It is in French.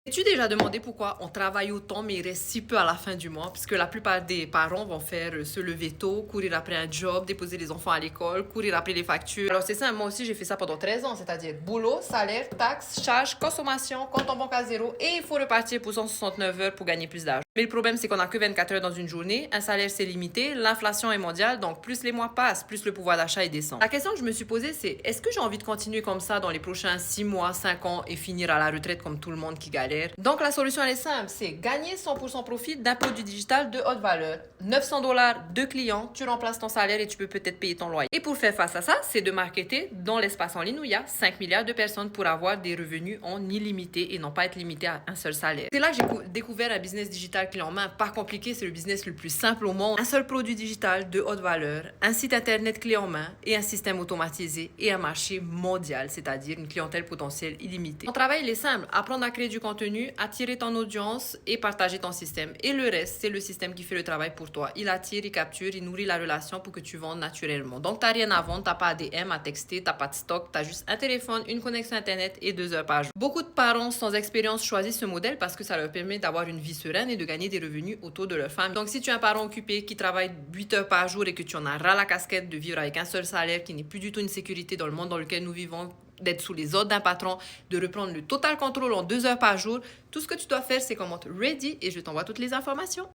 As-tu déjà demandé pourquoi on travaille autant mais il reste si peu à la fin du mois? Puisque la plupart des parents vont faire se lever tôt, courir après un job, déposer les enfants à l'école, courir après les factures. Alors c'est ça, moi aussi j'ai fait ça pendant 13 ans, c'est-à-dire boulot, salaire, taxes, charges, consommation, compte en banque à zéro et il faut repartir pour 169 heures pour gagner plus d'argent. Mais le problème c'est qu'on n'a que 24 heures dans une journée, un salaire c'est limité, l'inflation est mondiale, donc plus les mois passent, plus le pouvoir d'achat est descend. La question que je me suis posée c'est est-ce que j'ai envie de continuer comme ça dans les prochains 6 mois, 5 ans et finir à la retraite comme tout le monde qui galère? Donc la solution elle est simple, c'est gagner 100% profit d'un produit digital de haute valeur. 900 dollars de clients, tu remplaces ton salaire et tu peux peut-être payer ton loyer. Et pour faire face à ça, c'est de marketer dans l'espace en ligne où il y a 5 milliards de personnes pour avoir des revenus en illimité et non pas être limité à un seul salaire. C'est là que j'ai découvert un business digital clé en main, pas compliqué, c'est le business le plus simple au monde. Un seul produit digital de haute valeur, un site internet clé en main et un système automatisé et un marché mondial, c'est-à-dire une clientèle potentielle illimitée. Ton travail il est simple, apprendre à créer du contenu, attirer ton audience et partager ton système. Et le reste, c'est le système qui fait le travail pour toi. Il attire, il capture, il nourrit la relation pour que tu vendes naturellement. Donc, t'as rien à vendre, t'as pas ADM à texter, t'as pas de stock, t'as juste un téléphone, une connexion Internet et 2 heures par jour. Beaucoup de parents sans expérience choisissent ce modèle parce que ça leur permet d'avoir une vie sereine et de gagner des revenus autour de leur famille. Donc, si tu es un parent occupé qui travaille 8 heures par jour et que tu en as ras la casquette de vivre avec un seul salaire qui n'est plus du tout une sécurité dans le monde dans lequel nous vivons, d'être sous les ordres d'un patron, de reprendre le total contrôle en 2 heures par jour. Tout ce que tu dois faire, c'est commente ready et je t'envoie toutes les informations.